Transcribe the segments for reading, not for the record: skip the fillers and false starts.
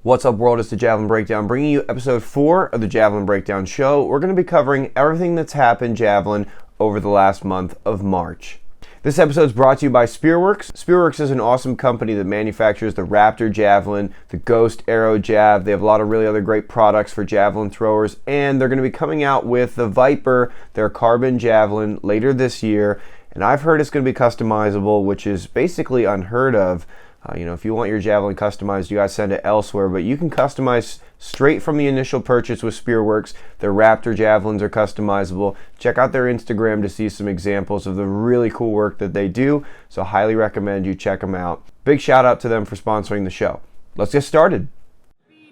What's up, world? It's the Javelin Breakdown, bringing you episode 4 of the Javelin Breakdown show. We're going to be covering everything that's happened Javelin over the last month of March. This episode is brought to you by Spearworks. Spearworks is an awesome company that manufactures the Raptor Javelin, the Ghost Arrow Jav. They have a lot of really other great products for javelin throwers, and they're going to be coming out with the Viper, their carbon javelin, later this year. And I've heard it's going to be customizable, which is basically unheard of. If you want your javelin customized, you guys send it elsewhere, but you can customize straight from the initial purchase with Spearworks. Their Raptor javelins are customizable. Check out their Instagram to see some examples of the really cool work that they do, so highly recommend you check them out. Big shout out to them for sponsoring the show. Let's get started.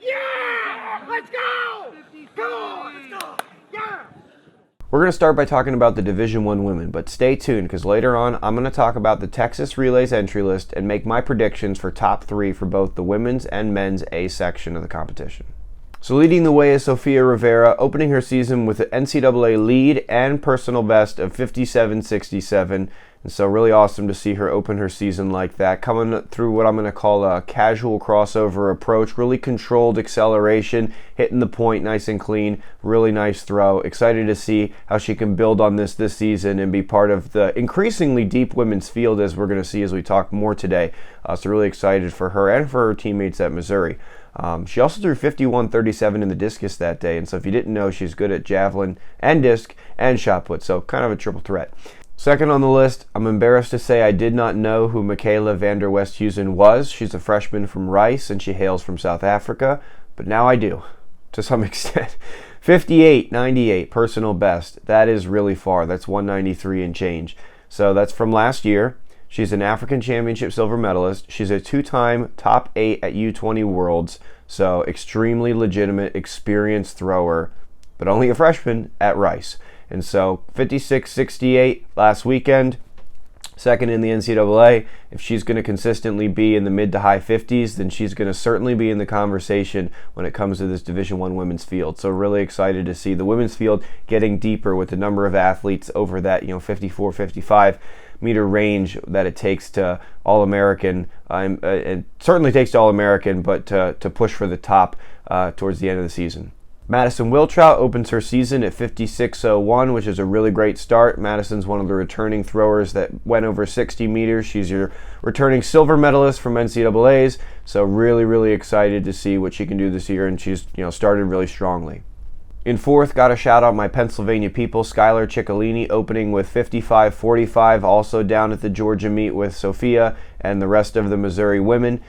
Yeah! Let's go! Come on! Let's go! Yeah! We're going to start by talking about the Division 1 women, but stay tuned because later on I'm going to talk about the Texas Relays entry list and make my predictions for top 3 for both the women's and men's A section of the competition. So leading the way is Sofia Rivera, opening her season with an NCAA lead and personal best of 57.67. And so really awesome to see her open her season like that, coming through what I'm going to call a casual crossover approach, really controlled acceleration, hitting the point nice and clean, really nice throw. Excited to see how she can build on this season and be part of the increasingly deep women's field, as we're going to see as we talk more today. So really excited for her and for her teammates at Missouri. She also threw 51.37 in the discus that day, and so if you didn't know, she's good at javelin and disc and shot put, so kind of a triple threat. Second on the list, I'm embarrassed to say I did not know who Michaela van der Westhuizen was. She's a freshman from Rice, and she hails from South Africa, but now I do, to some extent. 58.98 personal best. That is really far. That's 193 and change. So that's from last year. She's an African Championship silver medalist. She's a 2-time top 8 at U20 Worlds, so extremely legitimate, experienced thrower, but only a freshman at Rice. And so 56.68 last weekend, second in the NCAA. If she's going to consistently be in the mid to high 50s, then she's going to certainly be in the conversation when it comes to this Division I women's field. So really excited to see the women's field getting deeper with the number of athletes over that 54, 55 meter range that it takes to All-American. It certainly takes to All-American, but to push for the top towards the end of the season. Madison Wiltrout opens her season at 56.01, which is a really great start. Madison's one of the returning throwers that went over 60 meters. She's your returning silver medalist from NCAAs, so really excited to see what she can do this year, and she's started really strongly. In fourth, got to shout out my Pennsylvania people, Skylar Ciccolini, opening with 55.45, also down at the Georgia meet with Sophia and the rest of the Missouri women.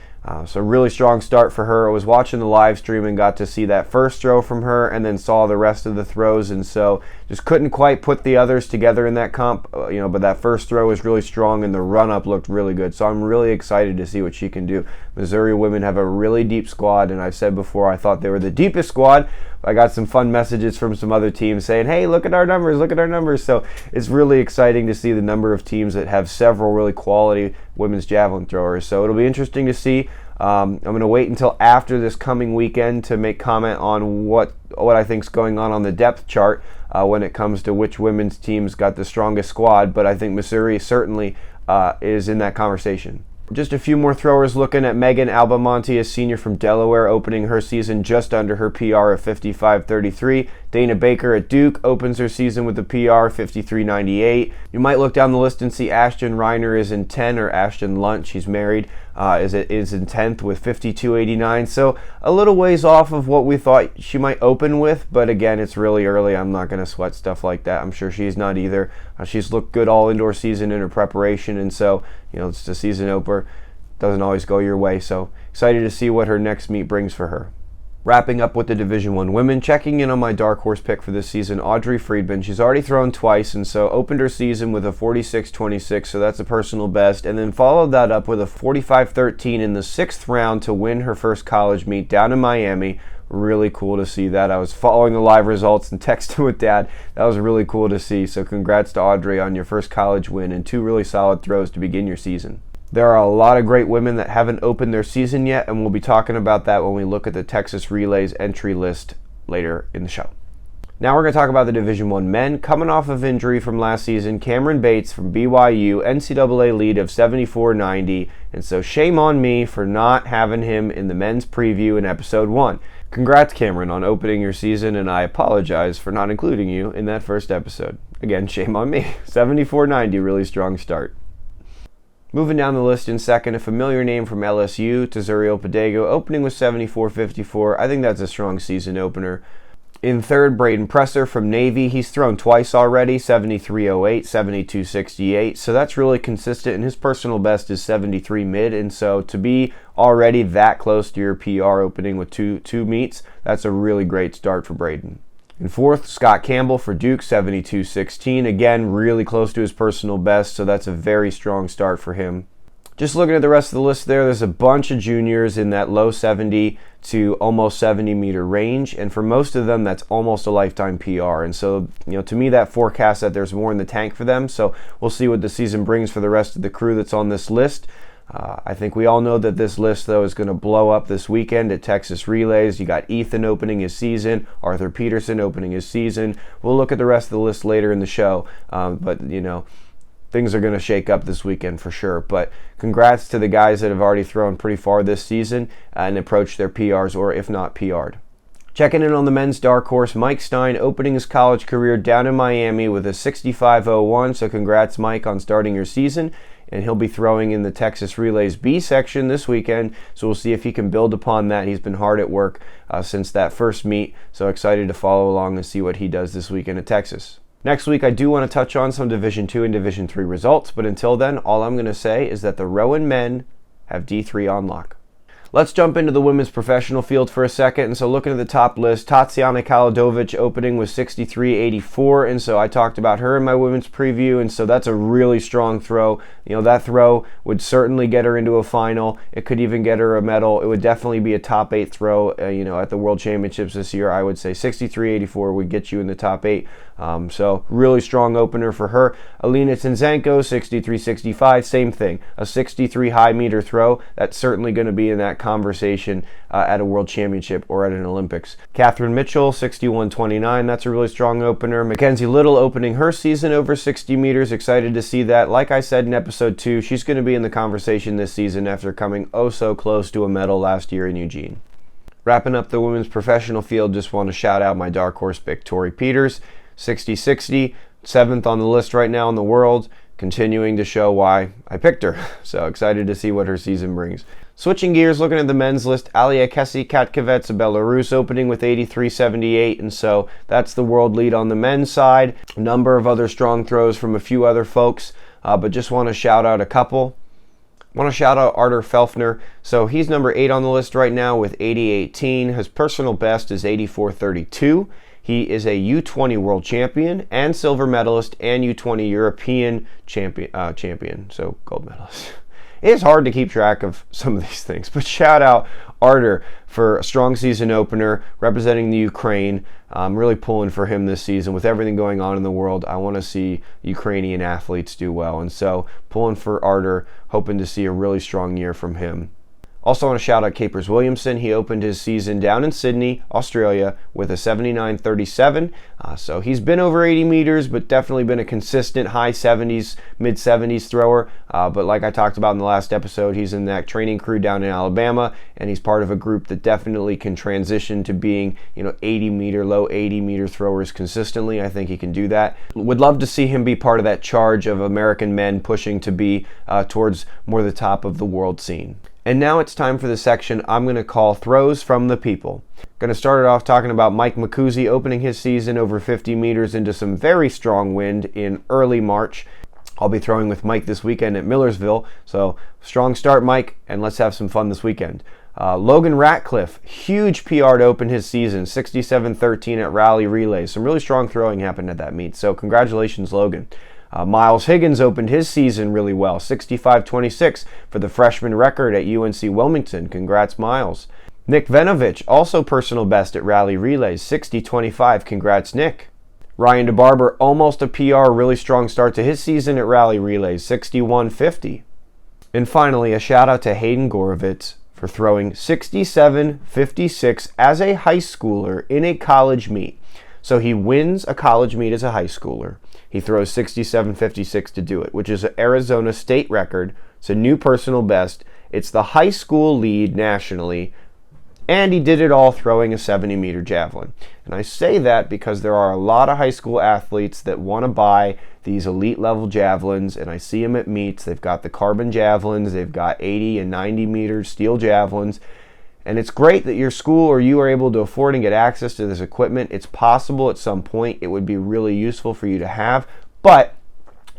So really strong start for her. I was watching the live stream and got to see that first throw from her and then saw the rest of the throws, and so just couldn't quite put the others together in that comp, but that first throw was really strong and the run-up looked really good. So I'm really excited to see what she can do. Missouri women have a really deep squad, and I've said before I thought they were the deepest squad. I got some fun messages from some other teams saying, hey, look at our numbers. So it's really exciting to see the number of teams that have several really quality women's javelin throwers. So it'll be interesting to see. I'm going to wait until after this coming weekend to make comment on what I think is going on the depth chart when it comes to which women's teams got the strongest squad, but I think Missouri certainly is in that conversation. Just a few more throwers looking at Megan Albamonte, a senior from Delaware, opening her season just under her PR of 55.33. Dana Baker at Duke opens her season with a PR 53.98. You might look down the list and see Ashton Reiner is in 10, or Ashton Lunt, she's married, is in 10th with 52.89. So a little ways off of what we thought she might open with, but again, it's really early. I'm not going to sweat stuff like that. I'm sure she's not either. She's looked good all indoor season in her preparation, and so it's a season opener. Doesn't always go your way, so excited to see what her next meet brings for her. Wrapping up with the Division I women, checking in on my dark horse pick for this season, Audrey Friedman. She's already thrown twice, and so opened her season with a 46.26, so that's a personal best, and then followed that up with a 45.13 in the 6th round to win her first college meet down in Miami. Really cool to see that. I was following the live results and texting with Dad. That was really cool to see, so congrats to Audrey on your first college win and 2 really solid throws to begin your season. There are a lot of great women that haven't opened their season yet, and we'll be talking about that when we look at the Texas Relays entry list later in the show. Now we're going to talk about the Division I men. Coming off of injury from last season, Cameron Bates from BYU, NCAA lead of 74.90, and so shame on me for not having him in the men's preview in episode 1. Congrats, Cameron, on opening your season, and I apologize for not including you in that first episode. Again, shame on me. 74.90, really strong start. Moving down the list in second, a familiar name from LSU, Tezurio Padego, opening with 74.54. I think that's a strong season opener. In third, Braden Presser from Navy. He's thrown twice already, 73.08, 72.68. So that's really consistent, and his personal best is 73 mid. And so to be already that close to your PR opening with two meets, that's a really great start for Braden. In fourth, Scott Campbell for Duke, 72.16. Again, really close to his personal best, so that's a very strong start for him. Just looking at the rest of the list there's a bunch of juniors in that low 70 to almost 70 meter range, and for most of them that's almost a lifetime PR. And so, to me that forecasts that there's more in the tank for them, so we'll see what the season brings for the rest of the crew that's on this list. I think we all know that this list, though, is going to blow up this weekend at Texas Relays. You got Ethan opening his season, Arthur Peterson opening his season. We'll look at the rest of the list later in the show, but things are going to shake up this weekend for sure. But congrats to the guys that have already thrown pretty far this season and approached their PRs, or if not PR'd. Checking in on the men's dark horse, Mike Stein opening his college career down in Miami with a 65.01. So congrats, Mike, on starting your season. And he'll be throwing in the Texas Relays B section this weekend. So we'll see if he can build upon that. He's been hard at work since that first meet. So excited to follow along and see what he does this weekend at Texas. Next week, I do want to touch on some Division II and Division III results, but until then, all I'm going to say is that the Rowan men have D3 on lock. Let's jump into the women's professional field for a second. And so looking at the top list, Tatiana Kaladovic opening with 63.84. And so I talked about her in my women's preview. And so that's a really strong throw. That throw would certainly get her into a final. It could even get her a medal. It would definitely be a top 8 throw, at the World Championships this year. I would say 63.84 would get you in the top 8. So really strong opener for her. Alina Tinzenko, 63.65, same thing. A 63 high meter throw. That's certainly going to be in that conversation at a World Championship or at an Olympics. Catherine Mitchell, 61.29. That's a really strong opener. Mackenzie Little opening her season over 60 meters. Excited to see that. Like I said in episode 2, she's going to be in the conversation this season after coming oh so close to a medal last year in Eugene. Wrapping up the women's professional field, just want to shout out my dark horse pick, Tori Peters. 60-60, 7th on the list right now in the world, continuing to show why I picked her. So excited to see what her season brings. Switching gears, looking at the men's list, Alia Kesi-Katkevets of Belarus opening with 83.78, and so that's the world lead on the men's side. A number of other strong throws from a few other folks, but just want to shout out a couple. I want to shout out Artur Felfner. So he's number 8 on the list right now with 80.18. His personal best is 84.32. He is a U20 world champion and silver medalist and U20 European champion, so gold medalist. It is hard to keep track of some of these things, but shout out Artur for a strong season opener representing the Ukraine. I'm really pulling for him this season with everything going on in the world. I want to see Ukrainian athletes do well, and so pulling for Artur, hoping to see a really strong year from him. Also want to shout out Capers Williamson. He opened his season down in Sydney, Australia with a 79.37. So he's been over 80 meters, but definitely been a consistent high 70s, mid 70s thrower. But like I talked about in the last episode, he's in that training crew down in Alabama, and he's part of a group that definitely can transition to being, 80 meter, low 80 meter throwers consistently. I think he can do that. Would love to see him be part of that charge of American men pushing to be towards more the top of the world scene. And now it's time for the section I'm going to call Throws from the People. Going to start it off talking about Mike Macuzzi opening his season over 50 meters into some very strong wind in early March. I'll be throwing with Mike this weekend at Millersville. So strong start, Mike, and let's have some fun this weekend. Logan Ratcliffe, huge PR to open his season, 67.13 at Rally Relays. Some really strong throwing happened at that meet, so congratulations, Logan. Miles Higgins opened his season really well, 65.26 for the freshman record at UNC Wilmington. Congrats, Miles. Nick Venovich, also personal best at Rally Relays, 60.25. Congrats, Nick. Ryan DeBarber, almost a PR, really strong start to his season at Rally Relays, 61.50. And finally, a shout out to Hayden Gorovitz for throwing 67.56 as a high schooler in a college meet. So he wins a college meet as a high schooler. He throws 67.56 to do it, which is an Arizona state record. It's a new personal best. It's the high school lead nationally, and he did it all throwing a 70-meter javelin. And I say that because there are a lot of high school athletes that want to buy these elite level javelins, and I see them at meets. They've got the carbon javelins, they've got 80 and 90 meter steel javelins, and it's great that your school or you are able to afford and get access to this equipment. It's possible at some point it would be really useful for you to have, but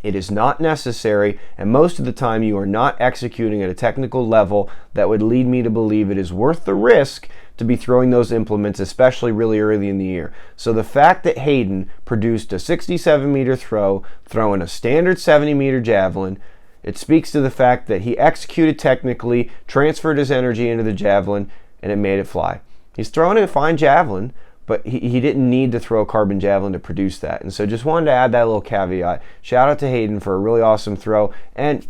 it is not necessary, and most of the time you are not executing at a technical level that would lead me to believe it is worth the risk to be throwing those implements, especially really early in the year. So the fact that Hayden produced a 67-meter throw, throwing a standard 70-meter javelin, it speaks to the fact that he executed technically, transferred his energy into the javelin, and it made it fly. He's throwing a fine javelin, but he didn't need to throw a carbon javelin to produce that. And so just wanted to add that little caveat. Shout out to Hayden for a really awesome throw. And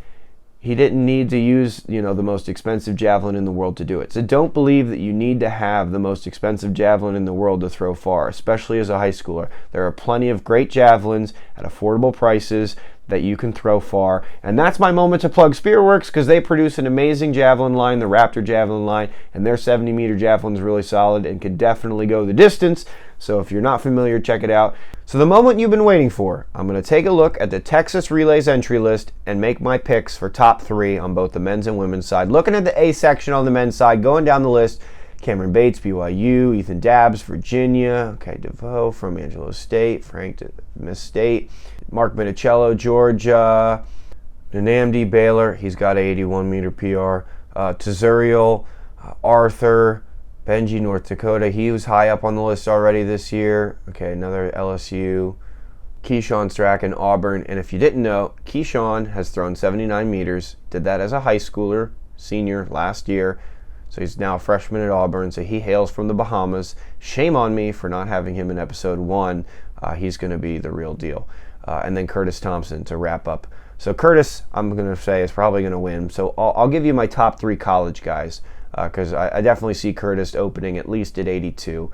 he didn't need to use, the most expensive javelin in the world to do it. So don't believe that you need to have the most expensive javelin in the world to throw far, especially as a high schooler. There are plenty of great javelins at affordable prices that you can throw far. And that's my moment to plug Spearworks, because they produce an amazing javelin line, the Raptor javelin line, and their 70-meter javelin is really solid and can definitely go the distance. So if you're not familiar, check it out. So the moment you've been waiting for, I'm going to take a look at the Texas Relays entry list and make my picks for top 3 on both the men's and women's side. Looking at the A section on the men's side, going down the list, Cameron Bates, BYU, Ethan Dabbs, Virginia, okay, DeVoe from Angelo State, Frank Miss State, Mark Minicello, Georgia, Nnamdi Baylor, he's got a 81-meter PR, Tazuriel, Arthur, Benji, North Dakota, he was high up on the list already this year. Okay, another LSU, Keyshawn Strachan, Auburn, and if you didn't know, Keyshawn has thrown 79 meters, did that as a high schooler, senior last year. So he's now a freshman at Auburn, so he hails from the Bahamas. Shame on me for not having him in episode 1. He's going to be the real deal. And then Curtis Thompson to wrap up. So Curtis, I'm going to say, is probably going to win. So I'll give you my top 3 college guys, because I definitely see Curtis opening at least at 82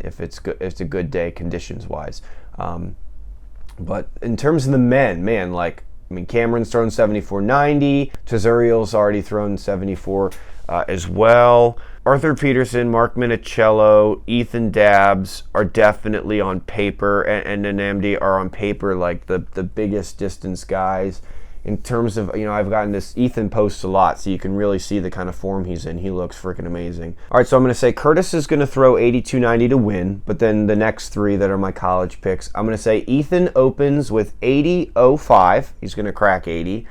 if it's a good day conditions-wise. But in terms of the men, Cameron's thrown 74.90. Tazuriel's already thrown 74 as well. Arthur Peterson, Mark Minicello, Ethan Dabbs are definitely on paper, and Nnamdi are on paper like the biggest distance guys. In terms of, I've gotten this, Ethan posts a lot, so you can really see the kind of form he's in. He looks freaking amazing. All right, so I'm going to say Curtis is going to throw 82.90 to win, but then the next 3 that are my college picks, I'm going to say Ethan opens with 80.05. He's going to crack 80.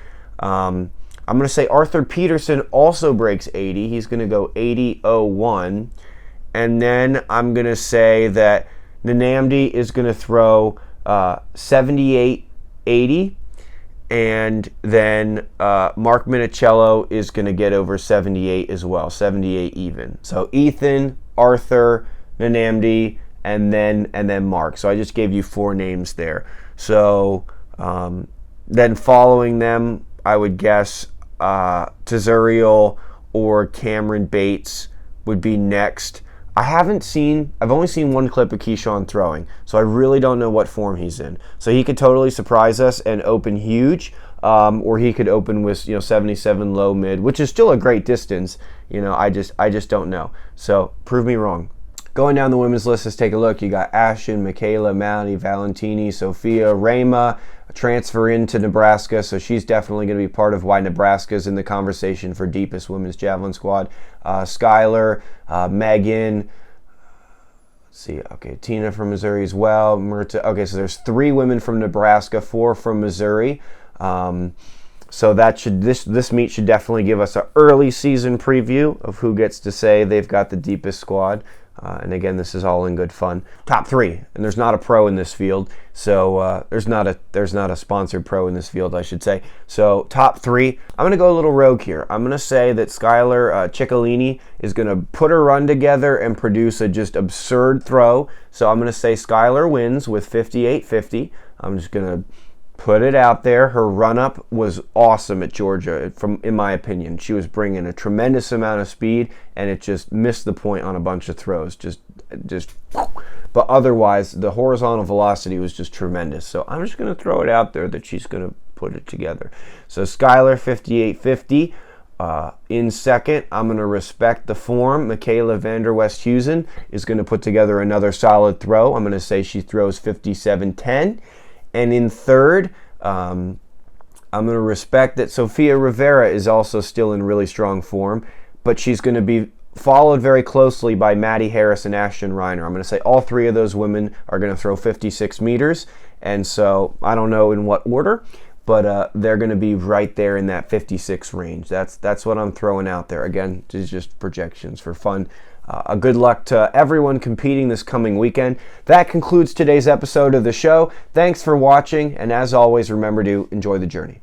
I'm going to say Arthur Peterson also breaks 80. He's going to go 80.01. And then I'm going to say that Nnamdi is going to throw 78.80. And then Mark Minicello is going to get over 78 as well, 78 even. So Ethan, Arthur, Nnamdi, and then Mark. So I just gave you 4 names there. So then following them, I would guess Tazuriel or Cameron Bates would be next. I've only seen 1 clip of Keyshawn throwing, so I really don't know what form he's in. So he could totally surprise us and open huge, or he could open with 77 low mid, which is still a great distance. I just don't know. So prove me wrong. Going down the women's list, let's take a look. You got Ashton, Michaela, Maddie, Valentini, Sophia, Rayma, transfer into Nebraska, so she's definitely going to be part of why Nebraska's in the conversation for deepest women's javelin squad. Skylar, Megan, let's see, okay, Tina from Missouri as well. Myrta, okay, so there's 3 women from Nebraska, 4 from Missouri. So that this meet should definitely give us an early season preview of who gets to say they've got the deepest squad. And again, this is all in good fun. Top 3, and there's not a pro in this field, so there's not a sponsored pro in this field, I should say. So top 3, I'm gonna go a little rogue here. I'm gonna say that Skylar Ciccolini is gonna put her run together and produce a just absurd throw. So I'm gonna say Skylar wins with 58.50. I'm just gonna put it out there. Her run-up was awesome at Georgia, in my opinion. She was bringing a tremendous amount of speed, and it just missed the point on a bunch of throws. Just but otherwise the horizontal velocity was just tremendous. So I'm just going to throw it out there that she's going to put it together. So Skylar 5850 in second. I'm going to respect the form. Michaela Vander Westhuizen is going to put together another solid throw. I'm going to say she throws 57.10. And in third, I'm going to respect that Sofia Rivera is also still in really strong form, but she's going to be followed very closely by Maddie Harris and Ashton Reiner. I'm going to say all three of those women are going to throw 56 meters, and so I don't know in what order, but they're going to be right there in that 56 range. That's what I'm throwing out there. Again, this is just projections for fun. A good luck to everyone competing this coming weekend. That concludes today's episode of the show. Thanks for watching, and as always, remember to enjoy the journey.